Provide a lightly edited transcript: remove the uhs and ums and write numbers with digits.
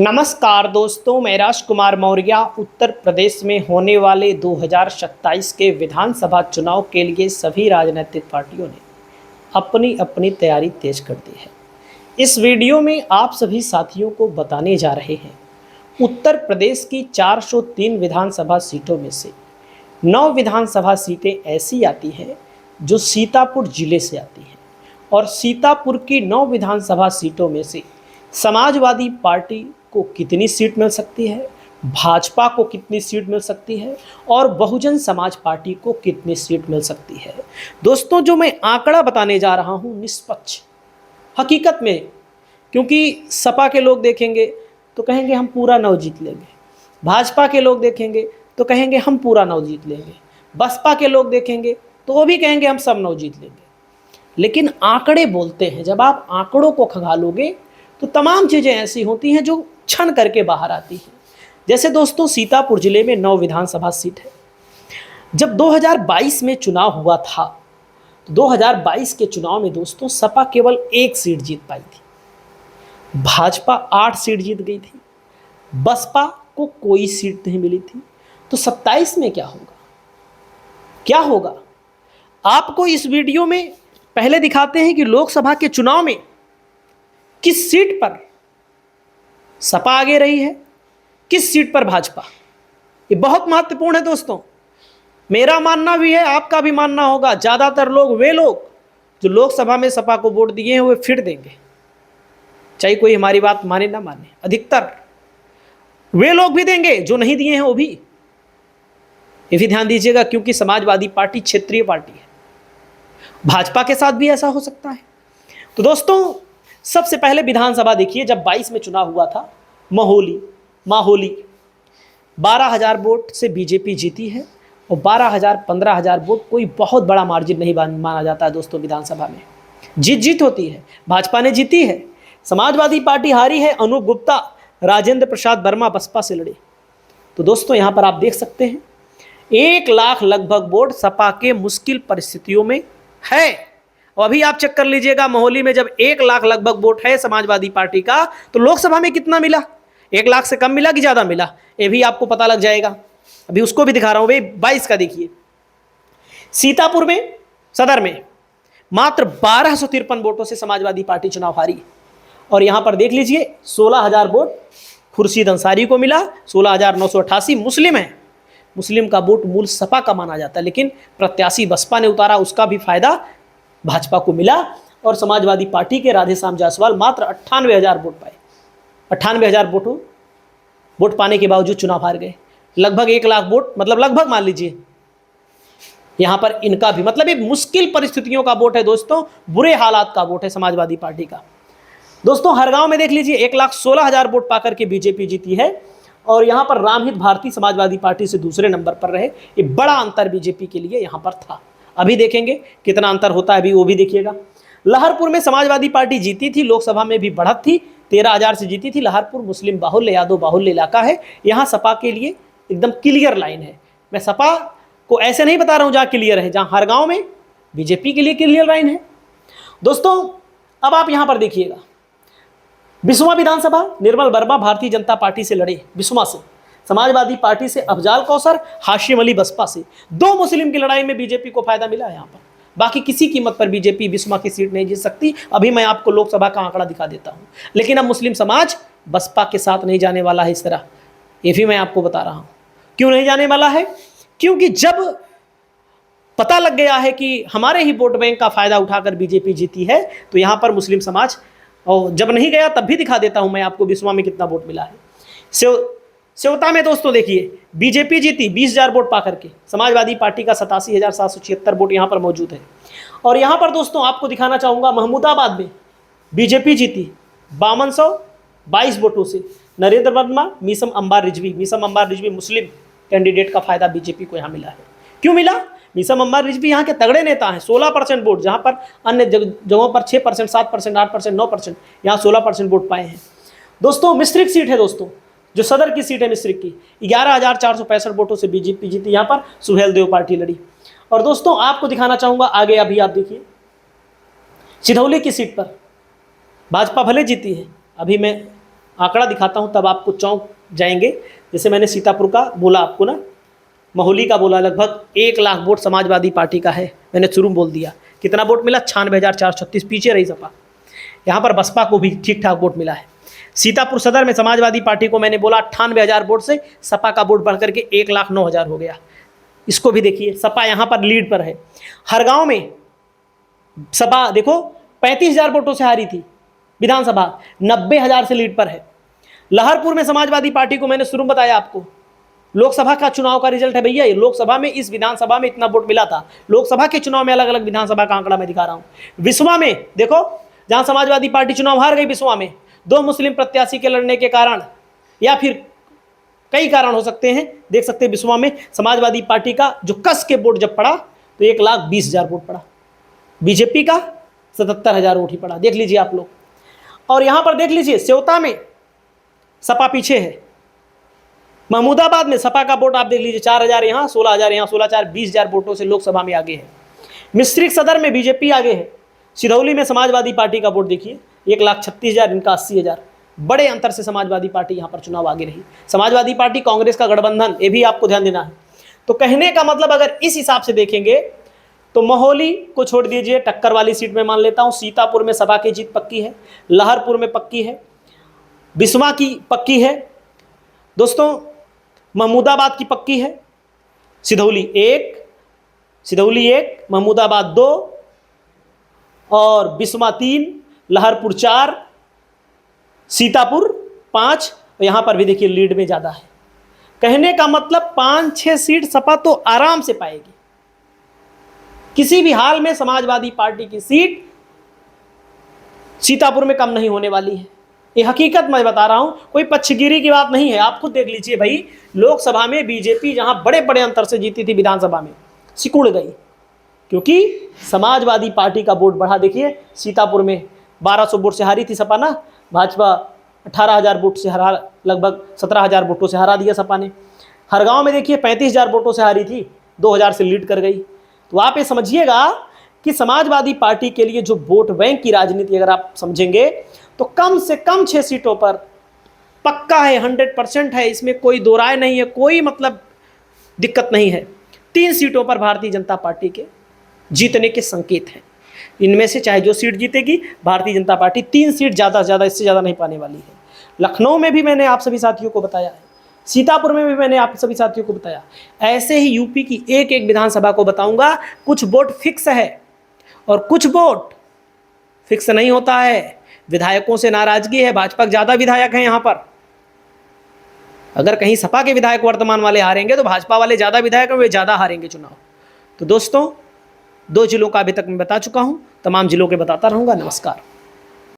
नमस्कार दोस्तों, मैं राजकुमार मौर्य उत्तर प्रदेश में होने वाले 2027 के विधानसभा चुनाव के लिए सभी राजनीतिक पार्टियों ने अपनी अपनी तैयारी तेज कर दी है। इस वीडियो में आप सभी साथियों को बताने जा रहे हैं उत्तर प्रदेश की 403 विधानसभा सीटों में से 9 विधानसभा सीटें ऐसी आती हैं जो सीतापुर जिले से आती हैं और सीतापुर की 9 विधानसभा सीटों में से समाजवादी पार्टी को कितनी सीट मिल सकती है, भाजपा को कितनी सीट मिल सकती है और बहुजन समाज पार्टी को कितनी सीट मिल सकती है। दोस्तों, जो मैं आंकड़ा बताने जा रहा हूं निष्पक्ष हकीकत में, क्योंकि सपा के लोग देखेंगे तो कहेंगे हम पूरा 9 जीत लेंगे, भाजपा के लोग देखेंगे तो कहेंगे हम पूरा 9 जीत लेंगे, बसपा के लोग देखेंगे तो वो भी कहेंगे हम सब 9 जीत लेंगे। लेकिन आंकड़े बोलते हैं, जब आप आंकड़ों को खंगालोगे तो तमाम चीज़ें ऐसी होती हैं जो क्षण करके बाहर आती हैं। जैसे दोस्तों, सीतापुर जिले में 9 विधानसभा सीट है। जब 2022 में चुनाव हुआ था तो 2022 के चुनाव में दोस्तों सपा केवल 1 सीट जीत पाई थी, भाजपा 8 सीट जीत गई थी, बसपा को कोई सीट नहीं मिली थी। तो 27 में क्या होगा, क्या होगा आपको इस वीडियो में पहले दिखाते हैं कि लोकसभा के चुनाव में किस सीट पर सपा आगे रही है, किस सीट पर भाजपा। ये बहुत महत्वपूर्ण है दोस्तों। मेरा मानना भी है, आपका भी मानना होगा। ज्यादातर लोग, वे लोग जो लोकसभा में सपा को वोट दिए हैं, वे फिर देंगे, चाहे कोई हमारी बात माने ना माने। अधिकतर वे लोग भी देंगे जो नहीं दिए हैं, वो भी। ये भी ध्यान दीजिएगा, क्योंकि समाजवादी पार्टी क्षेत्रीय पार्टी है। भाजपा के साथ भी ऐसा हो सकता है। तो दोस्तों, सबसे पहले विधानसभा देखिए। जब 22 में चुनाव हुआ था, माहौली 12,000 वोट से बीजेपी जीती है और 12,000 15,000 वोट कोई बहुत बड़ा मार्जिन नहीं माना जाता है दोस्तों। विधानसभा में जीत होती है, भाजपा ने जीती है। समाजवादी पार्टी हारी है, अनूप गुप्ता, राजेंद्र प्रसाद वर्मा बसपा से लड़े। तो दोस्तों यहाँ पर आप देख सकते हैं 1 लाख लगभग वोट सपा के मुश्किल परिस्थितियों में है। और अभी आप चेक कर लीजिएगा, मोहाली में जब 1 लाख लगभग वोट है समाजवादी पार्टी का, तो लोकसभा में कितना मिला? 1 लाख से कम मिला कि ज्यादा मिला, ये भी आपको पता लग जाएगा। अभी उसको भी दिखा रहा हूं भाई। 22 का देखिए, सीतापुर में, सदर में मात्र 1253 वोटों से समाजवादी पार्टी चुनाव हारी। और यहां पर देख लीजिए 16,000 वोट खुर्शीद अंसारी को मिला, 16,988 मुस्लिम है। मुस्लिम का वोट मूल सपा का माना जाता है, लेकिन प्रत्याशी बसपा ने उतारा, उसका भी फायदा भाजपा को मिला। और समाजवादी पार्टी के राधेश्याम जायसवाल मात्र 98,000 वोट पाए। 98,000 वोट पाने के बावजूद चुनाव हार गए। लगभग 1 लाख वोट, मतलब लगभग मान लीजिए यहां पर इनका भी, मतलब एक मुश्किल परिस्थितियों का वोट है दोस्तों, बुरे हालात का वोट है समाजवादी पार्टी का। दोस्तों हरगांव में देख लीजिए 1,16,000 वोट पाकर के बीजेपी जीती है। और यहां पर रामहित भारती समाजवादी पार्टी से दूसरे नंबर पर रहे। ये बड़ा अंतर बीजेपी के लिए यहां पर था। अभी देखेंगे कितना अंतर होता है, अभी वो भी देखिएगा। लहरपुर में समाजवादी पार्टी जीती थी, लोकसभा में भी बढ़त थी, 13,000 से जीती थी। लहरपुर मुस्लिम बाहुल्य, यादव बाहुल्य इलाका है, यहाँ सपा के लिए एकदम क्लियर लाइन है। मैं सपा को ऐसे नहीं बता रहा हूँ जहाँ क्लियर है, जहाँ हर गाँव में बीजेपी के लिए क्लियर लाइन है। दोस्तों अब आप यहाँ पर देखिएगा, बिस्वा विधानसभा, निर्मल वर्मा भारतीय जनता पार्टी से लड़े, बिस्वा से। समाजवादी पार्टी से अफजाल कौसर, हाशिम अली बसपा से। 2 मुस्लिम की लड़ाई में बीजेपी को फायदा मिला है यहाँ पर। बाकी किसी कीमत पर बीजेपी बिस्वा की सीट नहीं जीत सकती। अभी मैं आपको लोकसभा का आंकड़ा दिखा देता हूँ। लेकिन अब मुस्लिम समाज बसपा के साथ नहीं जाने वाला है इस तरह, ये भी मैं आपको बता रहा हूँ। क्यों नहीं जाने वाला है? क्योंकि जब पता लग गया है कि हमारे ही वोट बैंक का फायदा उठाकर बीजेपी जीती है, तो यहाँ पर मुस्लिम समाज, और जब नहीं गया तब भी दिखा देता हूं मैं आपको बिस्वा में कितना वोट मिला है। सेवता में दोस्तों देखिए, बीजेपी जीती 20,000 वोट पाकर के, समाजवादी पार्टी का 87,776 वोट यहां पर मौजूद है। और यहां पर दोस्तों आपको दिखाना चाहूंगा, महमूदाबाद में बीजेपी जीती 5222 वोटों से, नरेंद्र वर्मा, मीसम अंबार रिजवी मुस्लिम कैंडिडेट का फायदा बीजेपी को यहां मिला है। क्यों मिला? मीसम अंबार रिजवी यहाँ के तगड़े नेता हैं। 16% वोट, जहाँ पर अन्य जगहों पर 6%, 7%, 8%, 9%, यहाँ 16% वोट पाए हैं। दोस्तों मिश्रिक सीट है दोस्तों, जो सदर की सीट है मिश्रिक की, 11,465 वोटों से बीजेपी जीती। यहाँ पर सुहेल देव पार्टी लड़ी। और दोस्तों आपको दिखाना चाहूंगा आगे, अभी आप देखिए सिधौली की सीट पर भाजपा भले जीती है, अभी मैं आंकड़ा दिखाता हूं तब आपको चौंक जाएंगे। जैसे मैंने सीतापुर का बोला आपको ना, महोली का बोला, लगभग 1 लाख वोट समाजवादी पार्टी का है। मैंने शुरू में बोल दिया कितना वोट मिला, 96,436, पीछे रही सपा। यहाँ पर बसपा को भी ठीक ठाक वोट मिला है। सीतापुर सदर में समाजवादी पार्टी को मैंने बोला 98,000 वोट से सपा का वोट बढ़ करके 1,09,000 हो गया। इसको भी देखिए, सपा यहाँ पर लीड पर है। हर गांव में सपा देखो 35,000 वोटों से हारी थी विधानसभा, 90,000 से लीड पर है। लहरपुर में समाजवादी पार्टी को मैंने शुरू में बताया आपको, लोकसभा का चुनाव का रिजल्ट है भैया, ये लोकसभा में इस विधानसभा में इतना वोट मिला था। लोकसभा के चुनाव में अलग अलग विधानसभा का आंकड़ा मैं दिखा रहा हूं। विश्वा में देखो, जहां समाजवादी पार्टी चुनाव हार गई, विश्वा में 2 मुस्लिम प्रत्याशी के लड़ने के कारण, या फिर कई कारण हो सकते हैं, देख सकते हैं विश्वा में समाजवादी पार्टी का जो कस के वोट जब पड़ा तो 1,20,000 वोट पड़ा, बीजेपी का 77,000 वोट ही पड़ा, देख लीजिए आप लोग। और यहां पर देख लीजिए सेवता में सपा पीछे है। महमूदाबाद में सपा का वोट आप देख लीजिए, 4,000 यहाँ, 16,000 यहाँ, 16,4 20,000 वोटों से लोकसभा में आगे है। मिश्रिक सदर में बीजेपी आगे है। सिधौली में समाजवादी पार्टी का वोट देखिए, 1,36,000, इनका 80,000, बड़े अंतर से समाजवादी पार्टी यहाँ पर चुनाव आगे रही। समाजवादी पार्टी कांग्रेस का गठबंधन, ये भी आपको ध्यान देना है। तो कहने का मतलब अगर इस हिसाब से देखेंगे तो महोली को छोड़ दीजिए, टक्कर वाली सीट में मान लेता हूँ। सीतापुर में सपा की जीत पक्की है, लहरपुर में पक्की है, बिस्वा की पक्की है दोस्तों, महमूदाबाद की पक्की है, सिधौली 1, महमूदाबाद 2 और बिस्वा 3, लहरपुर 4, सीतापुर 5, और यहां पर भी देखिए लीड में ज्यादा है। कहने का मतलब 5-6 सीट सपा तो आराम से पाएगी। किसी भी हाल में समाजवादी पार्टी की सीट सीतापुर में कम नहीं होने वाली है, ये हकीकत मैं बता रहा हूं, कोई पक्षगिरी की बात नहीं है। आप खुद देख लीजिए भाई, लोकसभा में बीजेपी जहां बड़े बड़े अंतर से जीती थी, विधानसभा में सिकुड़ गई क्योंकि समाजवादी पार्टी का वोट बढ़ा। देखिए सीतापुर में 1,200 वोट से हारी थी सपा ना, भाजपा 18,000 वोट से हरा, लगभग 17,000 वोटों से हरा दिया सपा ने। हर गांव में देखिए 35,000 वोटों से हारी थी, 2,000 से लीड कर गई। तो आप ये समझिएगा कि समाजवादी पार्टी के लिए जो वोट बैंक की राजनीति अगर आप समझेंगे तो कम से कम 6 सीटों पर पक्का है, 100% है, इसमें कोई दो राय नहीं है, कोई मतलब दिक्कत नहीं है। 3 सीटों पर भारतीय जनता पार्टी के जीतने के संकेत हैं। इनमें से चाहे जो सीट जीतेगी, भारतीय जनता पार्टी 3 सीट ज़्यादा से ज़्यादा, इससे ज़्यादा नहीं पाने वाली है। लखनऊ में भी मैंने आप सभी साथियों को बताया है, सीतापुर में भी मैंने आप सभी साथियों को बताया। ऐसे ही यूपी की एक एक विधानसभा को बताऊंगा। कुछ वोट फिक्स है और कुछ वोट फिक्स नहीं होता है। विधायकों से नाराजगी है, भाजपा के ज़्यादा विधायक हैं यहाँ पर। अगर कहीं सपा के विधायक वर्तमान वाले हारेंगे तो भाजपा वाले ज़्यादा विधायक हैं, वे ज़्यादा हारेंगे चुनाव। तो दोस्तों 2 जिलों का अभी तक मैं बता चुका हूँ, तमाम जिलों के बताता रहूँगा। नमस्कार।